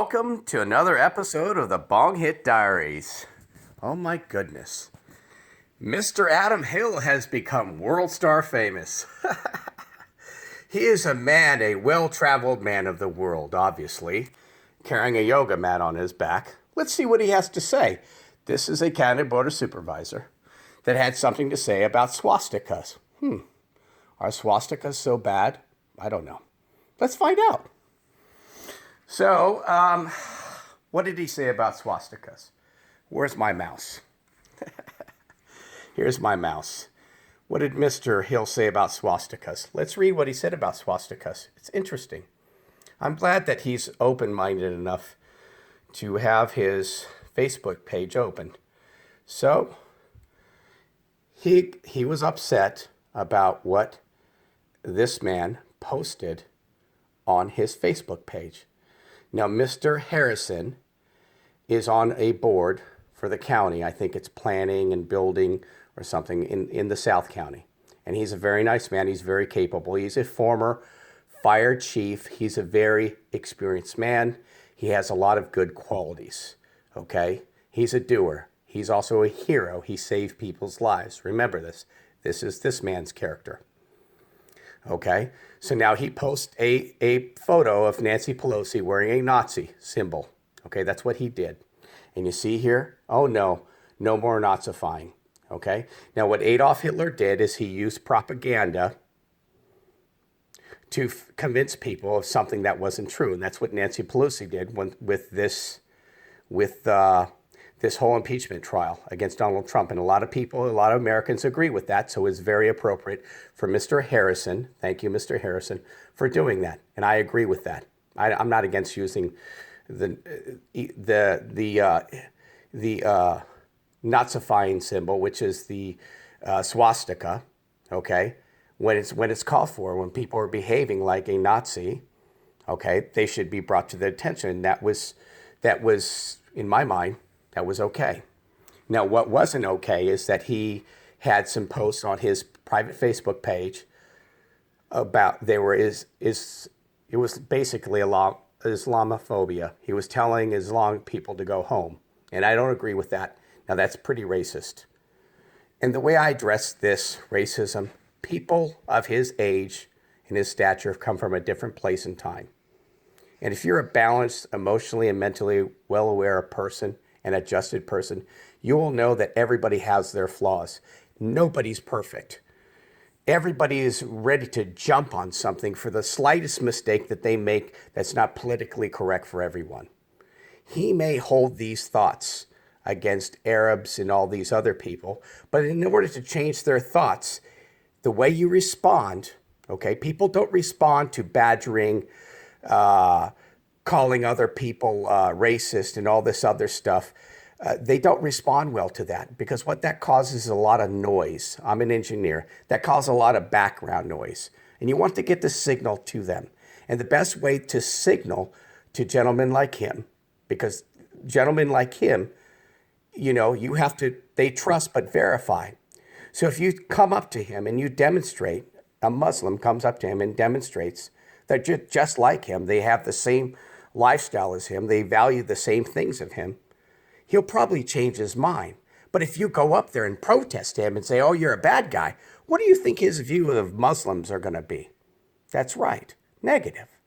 Welcome to another episode of the Bong Hit Diaries. Oh my goodness. Mr. Adam Hill has become world star famous. He is a man, a well-traveled man of the world, obviously, carrying a yoga mat on his back. Let's see what he has to say. This is a county board of supervisor that had something to say about swastikas. Are swastikas so bad? I don't know. Let's find out. So, what did he say about swastikas? Where's my mouse? Here's my mouse. What did Mr. Hill say about swastikas? Let's read what he said about swastikas. It's interesting. I'm glad that he's open-minded enough to have his Facebook page open. So, he was upset about what this man posted on his Facebook page. Now, Mr. Harrison is on a board for the county. I think it's planning and building or something in the South County. And he's a very nice man. He's very capable. He's a former fire chief. He's a very experienced man. He has a lot of good qualities, okay? He's a doer. He's also a hero. He saved people's lives. Remember this. This is this man's character. Okay, so now he posts a photo of Nancy Pelosi wearing a Nazi symbol. Okay, that's what he did. And you see here, oh no more Nazifying. Okay, now what Adolf Hitler did is he used propaganda to convince people of something that wasn't true. And that's what Nancy Pelosi did with this whole impeachment trial against Donald Trump. And a lot of Americans agree with that. So it's very appropriate for Mr. Harrison, thank you, Mr. Harrison, for doing that. And I agree with that. I'm not against using the Nazifying symbol, which is the swastika, okay? When it's called for, when people are behaving like a Nazi, okay, they should be brought to their attention. That was, in my mind, that was okay. Now, what wasn't okay is that he had some posts on his private Facebook page about it was basically Islamophobia. He was telling Islam people to go home, and I don't agree with that. Now, that's pretty racist. And the way I address this racism, people of his age and his stature have come from a different place and time. And if you're a balanced, emotionally and mentally well-aware person, an adjusted person, you will know that everybody has their flaws. Nobody's perfect. Everybody is ready to jump on something for the slightest mistake that they make that's not politically correct for everyone. He may hold these thoughts against Arabs and all these other people, but in order to change their thoughts, the way you respond, okay, people don't respond to badgering, calling other people racist and all this other stuff. They don't respond well to that because what that causes is a lot of noise. I'm an engineer. That causes a lot of background noise. And you want to get the signal to them. And the best way to signal to gentlemen like him, because gentlemen like him, you have to, they trust but verify. So if you come up to him and you demonstrate, a Muslim comes up to him and demonstrates that you're just like him, they have the same lifestyle as him, they value the same things of him, he'll probably change his mind. But if you go up there and protest him and say, oh, you're a bad guy, what do you think his view of Muslims are going to be? That's right, negative.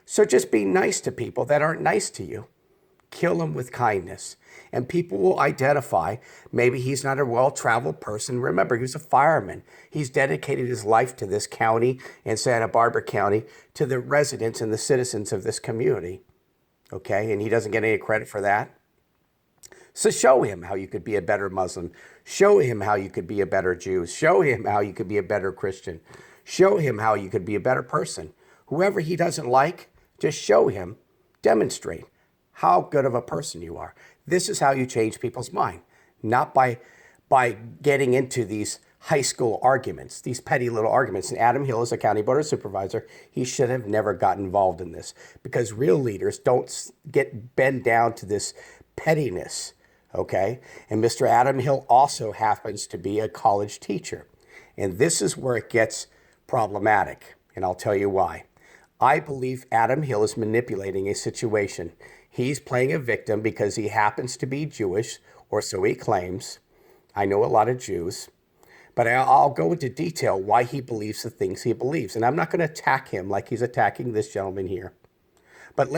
So just be nice to people that aren't nice to you. Kill them with kindness. And people will identify, maybe he's not a well-traveled person. Remember, he was a fireman. He's dedicated his life to this county and Santa Barbara County, to the residents and the citizens of this community. Okay, and he doesn't get any credit for that. So show him how you could be a better Muslim. Show him how you could be a better Jew. Show him how you could be a better Christian. Show him how you could be a better person. Whoever he doesn't like, just show him, demonstrate how good of a person you are. This is how you change people's mind, not by getting into these high school arguments, these petty little arguments. And Adam Hill is a county board of supervisor. He should have never got involved in this because real leaders don't bend down to this pettiness, okay? And Mr. Adam Hill also happens to be a college teacher. And this is where it gets problematic, and I'll tell you why. I believe Adam Hill is manipulating a situation. He's playing a victim because he happens to be Jewish, or so he claims. I know a lot of Jews, but I'll go into detail why he believes the things he believes. And I'm not going to attack him like he's attacking this gentleman here. But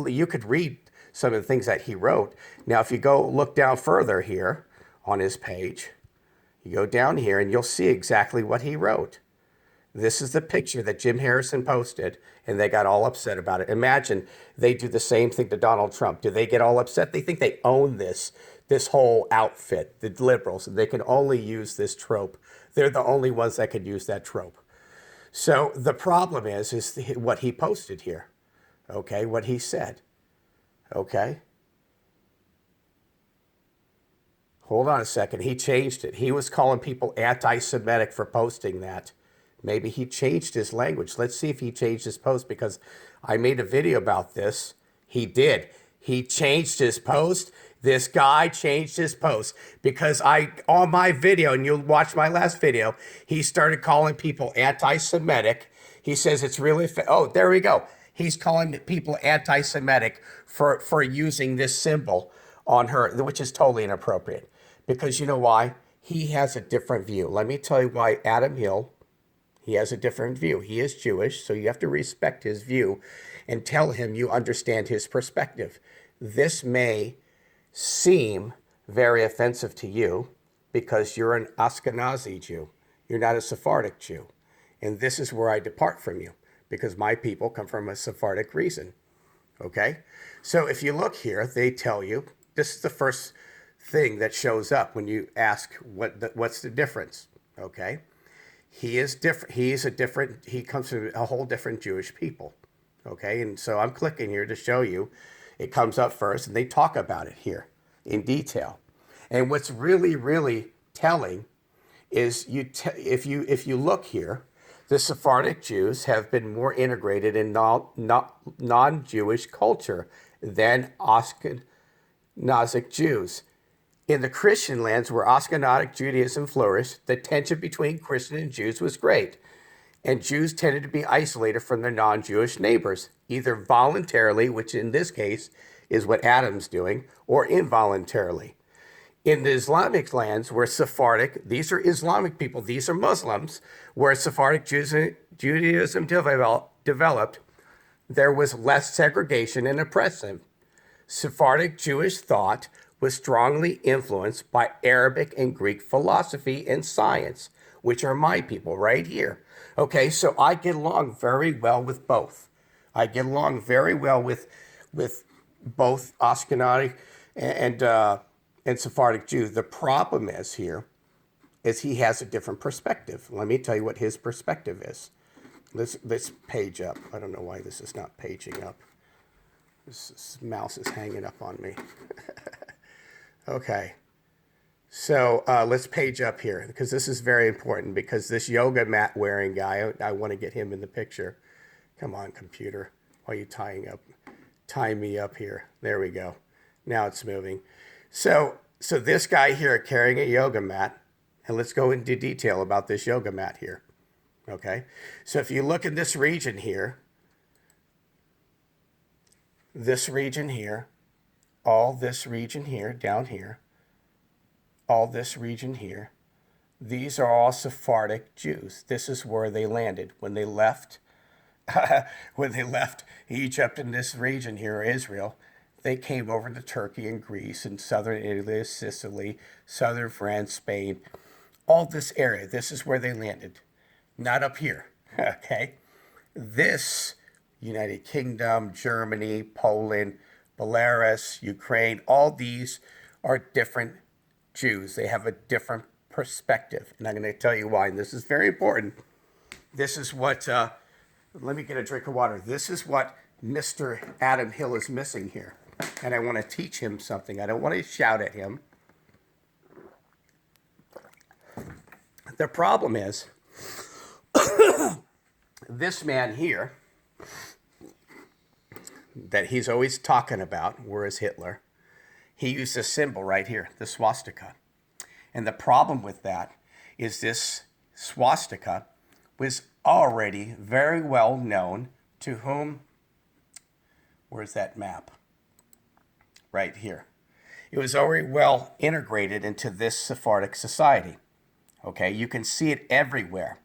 you could read some of the things that he wrote. Now, if you go look down further here on his page, you go down here and you'll see exactly what he wrote. This is the picture that Jim Harrison posted, and they got all upset about it. Imagine they do the same thing to Donald Trump. Do they get all upset? They think they own this whole outfit, the liberals, and they can only use this trope. They're the only ones that could use that trope. So the problem is what he posted here, okay, what he said, okay? Hold on a second. He changed it. He was calling people anti-Semitic for posting that. Maybe he changed his language. Let's see if he changed his post, because I made a video about this. He did. He changed his post. This guy changed his post because on my video, and you'll watch my last video, he started calling people anti-Semitic. He says it's really, oh, there we go. He's calling people anti-Semitic for using this symbol on her, which is totally inappropriate. Because you know why? He has a different view. Let me tell you why Adam Hill, he has a different view. He is Jewish, so you have to respect his view and tell him you understand his perspective. This may seem very offensive to you because you're an Ashkenazi Jew. You're not a Sephardic Jew. And this is where I depart from you, because my people come from a Sephardic reason. Okay? So if you look here, they tell you, this is the first thing that shows up when you ask what's the difference. Okay? He is different. He comes from a whole different Jewish people. Okay? And so I'm clicking here to show you. It comes up first, and they talk about it here in detail. And what's really, really telling is if you look here, the Sephardic Jews have been more integrated in non-Jewish culture than Ashkenazic Jews. In the Christian lands where Ashkenazic Judaism flourished, the tension between Christian and Jews was great, and Jews tended to be isolated from their non-Jewish neighbors, either voluntarily, which in this case is what Adam's doing, or involuntarily. In the Islamic lands where Sephardic, these are Islamic people, these are Muslims, where Sephardic Judaism developed, there was less segregation and oppression. Sephardic Jewish thought was strongly influenced by Arabic and Greek philosophy and science, which are my people right here. Okay, so I get along very well with both. I get along very well with both Ashkenazi and Sephardic Jews. The problem is he has a different perspective. Let me tell you what his perspective is. Let's page up. I don't know why this is not paging up. This mouse is hanging up on me. Okay. So let's page up here, because this is very important, because this yoga mat wearing guy, I want to get him in the picture. Come on, computer. Why are you tying me up here? There we go. Now it's moving. So this guy here carrying a yoga mat, and let's go into detail about this yoga mat here. Okay. So if you look in this region here, all this region here, down here, all this region here, these are all Sephardic Jews. This is where they landed when they left. When they left Egypt and this region here, Israel, they came over to Turkey and Greece and southern Italy, Sicily, southern France, Spain, all this area. This is where they landed, not up here. Okay, this United Kingdom, Germany, Poland, Belarus, Ukraine, all these are different Jews. They have a different perspective, and I'm going to tell you why. And this is very important. This is what. Let me get a drink of water. This is what Mr. Adam Hill is missing here. And I want to teach him something. I don't want to shout at him. The problem is, this man here, that he's always talking about, whereas Hitler, he used this symbol right here, the swastika. And the problem with that is this swastika was already very well known to whom, where's that map? right here. It was already well integrated into this Sephardic society. Okay, you can see it everywhere.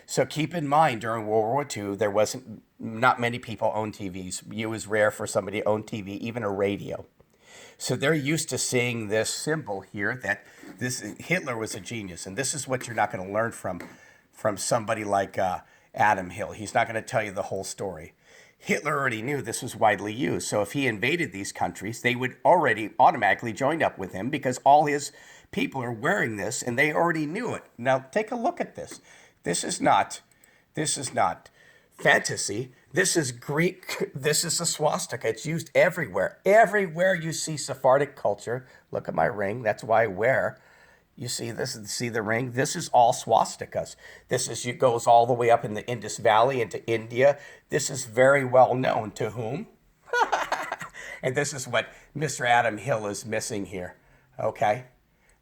So keep in mind, during World War II, there wasn't, not many people owned TVs. It was rare for somebody to own TV, even a radio. So they're used to seeing this symbol here that Hitler was a genius. And this is what you're not going to learn from somebody like Adam Hill. He's not going to tell you the whole story. Hitler already knew this was widely used. So if he invaded these countries, they would already automatically join up with him because all his people are wearing this and they already knew it. Now take a look at this. This is not fantasy. This is Greek. This is a swastika. It's used everywhere. Everywhere you see Sephardic culture. Look at my ring. That's why I wear. You see this? See the ring? This is all swastikas. It goes all the way up in the Indus Valley into India. This is very well known to whom? And this is what Mr. Adam Hill is missing here. Okay?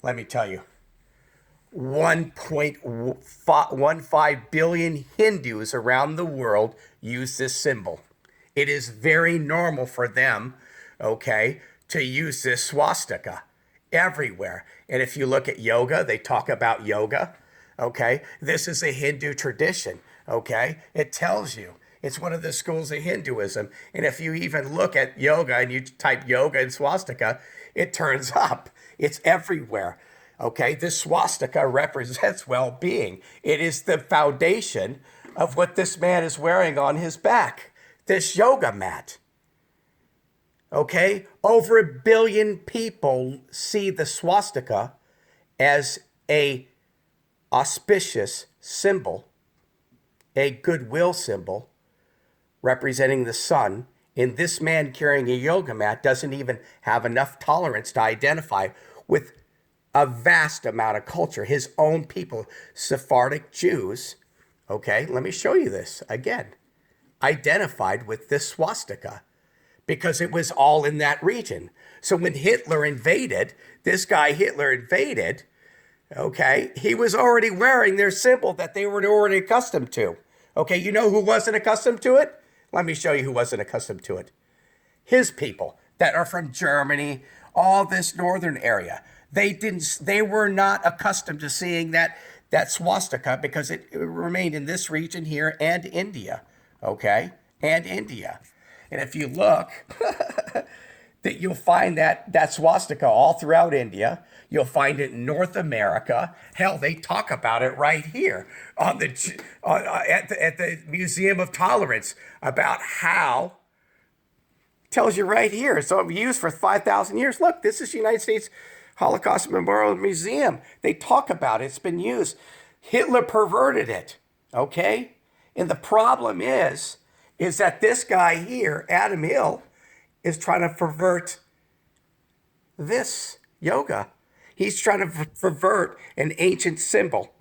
Let me tell you. 1.15 billion Hindus around the world use this symbol. It is very normal for them, okay, to use this swastika everywhere. And if you look at yoga, they talk about yoga, okay? This is a Hindu tradition, okay? It tells you. It's one of the schools of Hinduism. And if you even look at yoga and you type yoga and swastika, it turns up. It's everywhere. Okay, this swastika represents well-being. It is the foundation of what this man is wearing on his back, this yoga mat. Okay, over 1 billion people see the swastika as a auspicious symbol, a goodwill symbol representing the sun. And this man carrying a yoga mat doesn't even have enough tolerance to identify with a vast amount of culture, his own people, Sephardic Jews, okay, let me show you this again, identified with this swastika because it was all in that region. So when Hitler invaded, okay, he was already wearing their symbol that they were already accustomed to. Okay, you know who wasn't accustomed to it? Let me show you who wasn't accustomed to it. His people that are from Germany, all this northern area. They were not accustomed to seeing that swastika because it remained in this region here and India, okay? And India. And if you look, that you'll find that swastika all throughout India. You'll find it in North America. Hell, they talk about it right here at the Museum of Tolerance about how. Tells you right here. It's used for 5,000 years. Look, this is the United States Holocaust Memorial Museum. They talk about it. It's been used. Hitler perverted it, okay? And the problem is that this guy here, Adam Hill, is trying to pervert this yoga. He's trying to pervert an ancient symbol.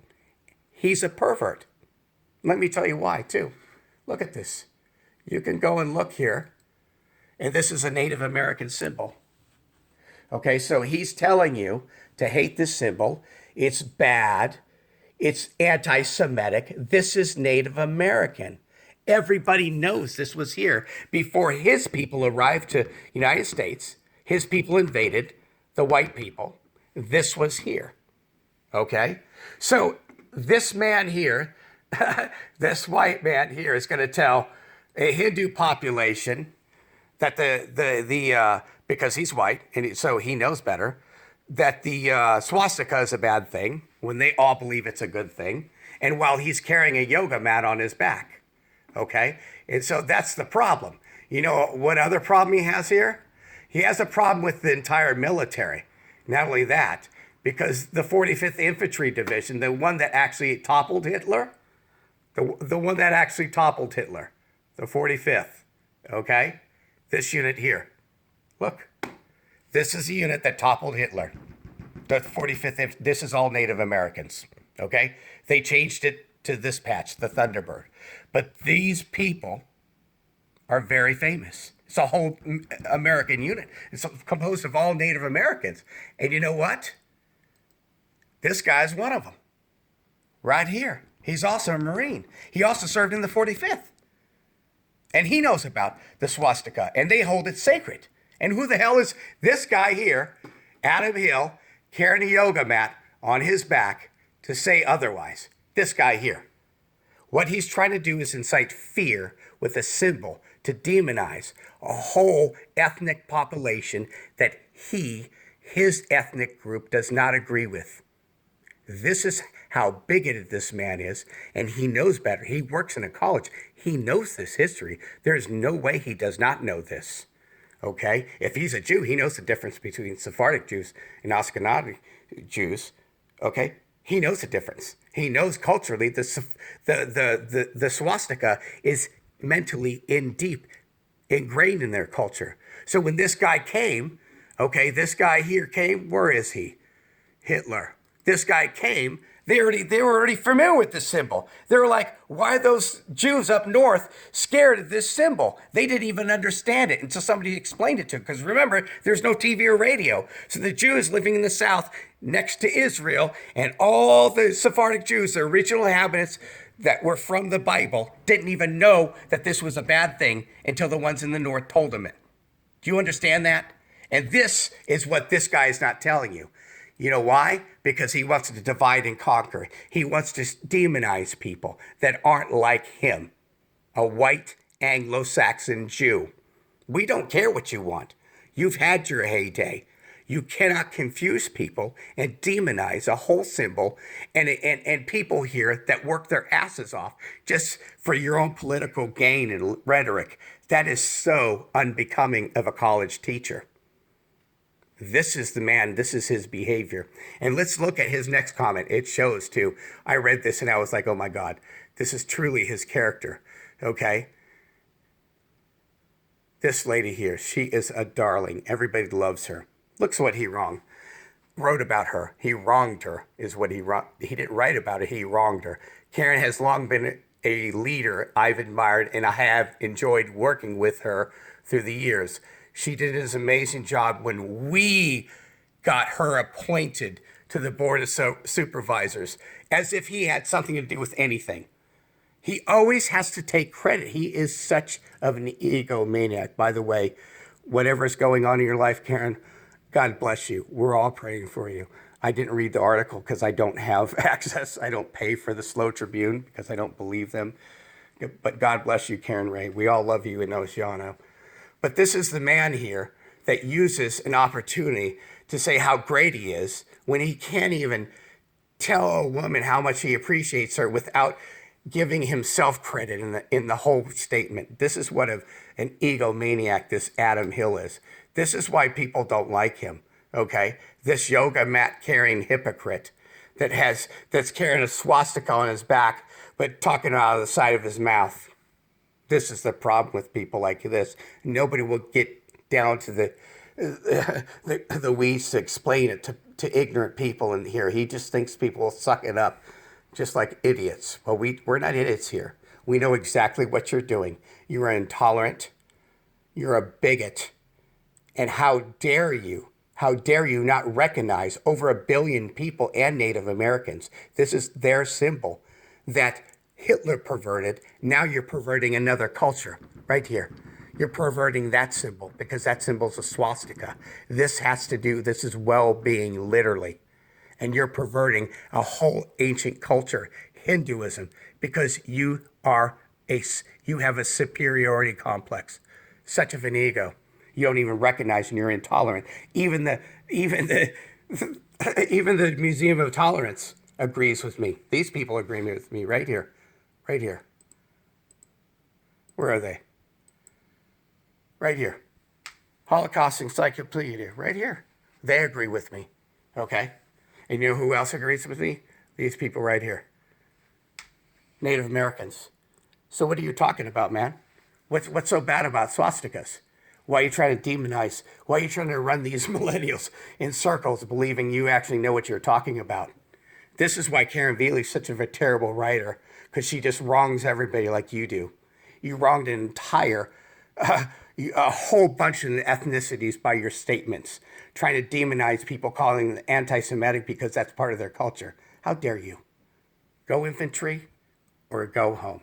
He's a pervert. Let me tell you why, too. Look at this. You can go and look here. And this is a Native American symbol. Okay, so he's telling you to hate this symbol. It's bad. It's anti-Semitic. This is Native American. Everybody knows this was here before his people arrived to the United States. His people invaded the white people. This was here. Okay, so this man here, this white man here is going to tell a Hindu population that because he's white and so he knows better, that the swastika is a bad thing when they all believe it's a good thing, and while he's carrying a yoga mat on his back, okay? And so that's the problem. You know what other problem he has here? He has a problem with the entire military. Not only that, because the 45th Infantry Division, the one that actually toppled Hitler, the 45th, okay? This unit here. Look, this is the unit that toppled Hitler. The 45th, this is all Native Americans, okay? They changed it to this patch, the Thunderbird. But these people are very famous. It's a whole American unit. It's composed of all Native Americans. And you know what? This guy's one of them, right here. He's also a Marine. He also served in the 45th. And he knows about the swastika, and they hold it sacred. And who the hell is this guy here, Adam Hill, carrying a yoga mat on his back to say otherwise? This guy here. What he's trying to do is incite fear with a symbol to demonize a whole ethnic population that his ethnic group does not agree with. This is how bigoted this man is, and he knows better. He works in a college. He knows this history. There's no way he does not know this. Okay? If he's a Jew, he knows the difference between Sephardic Jews and Ashkenazi Jews. Okay? He knows the difference. He knows culturally the swastika is mentally ingrained in their culture. So when this guy came, okay, this guy here came, where is he? Hitler. This guy came, they were already familiar with this symbol. They were like, why are those Jews up north scared of this symbol? They didn't even understand it until somebody explained it to them. Because remember, there's no TV or radio. So the Jews living in the south next to Israel and all the Sephardic Jews, the original inhabitants that were from the Bible, didn't even know that this was a bad thing until the ones in the north told them it. Do you understand that? And this is what this guy is not telling you. You know why? Because he wants to divide and conquer. He wants to demonize people that aren't like him, a white Anglo-Saxon Jew. We don't care what you want. You've had your heyday. You cannot confuse people and demonize a whole symbol and people here that work their asses off just for your own political gain and rhetoric. That is so unbecoming of a college teacher. This is the man, this is his behavior. And let's look at his next comment. It shows too. I read this and I was like, oh my God, this is truly his character, okay? This lady here, she is a darling. Everybody loves her. Looks what he wrote about her. He wronged her is what he wrote. He didn't write about it, he wronged her. Karen has long been a leader I've admired and I have enjoyed working with her through the years. She did an amazing job when we got her appointed to the Board of Supervisors, as if he had something to do with anything. He always has to take credit. He is such of an egomaniac. By the way, whatever is going on in your life, Karen, God bless you. We're all praying for you. I didn't read the article because I don't have access. I don't pay for the Slow Tribune because I don't believe them. But God bless you, Karen Ray. We all love you in Oceano. But this is the man here that uses an opportunity to say how great he is when he can't even tell a woman how much he appreciates her without giving himself credit in the whole statement. This is what an egomaniac this Adam Hill is. This is why people don't like him, okay? This yoga mat carrying hypocrite that's carrying a swastika on his back but talking out of the side of his mouth. This is the problem with people like this. Nobody will get down to the weeds to explain it to ignorant people in here. He just thinks people will suck it up just like idiots. Well, we're not idiots here. We know exactly what you're doing. You're intolerant. You're a bigot. And how dare you not recognize over 1 billion people and Native Americans? This is their symbol that Hitler perverted. Now you're perverting another culture right here. You're perverting that symbol because that symbol's a swastika. This is well-being, literally. And you're perverting a whole ancient culture, Hinduism, because you have a superiority complex, such of an ego. You don't even recognize and you're intolerant. Even the Museum of Tolerance agrees with me. These people agree with me right here. Right here. Where are they? Right here. Holocaust Encyclopedia. Right here. They agree with me. Okay? And you know who else agrees with me? These people right here. Native Americans. So what are you talking about, man? What's so bad about swastikas? Why are you trying to demonize? Why are you trying to run these millennials in circles believing you actually know what you're talking about? This is why Karen Vealey is such a terrible writer, because she just wrongs everybody like you do. You wronged an entire, a whole bunch of ethnicities by your statements, trying to demonize people, calling them anti-Semitic because that's part of their culture. How dare you? Go infantry or go home.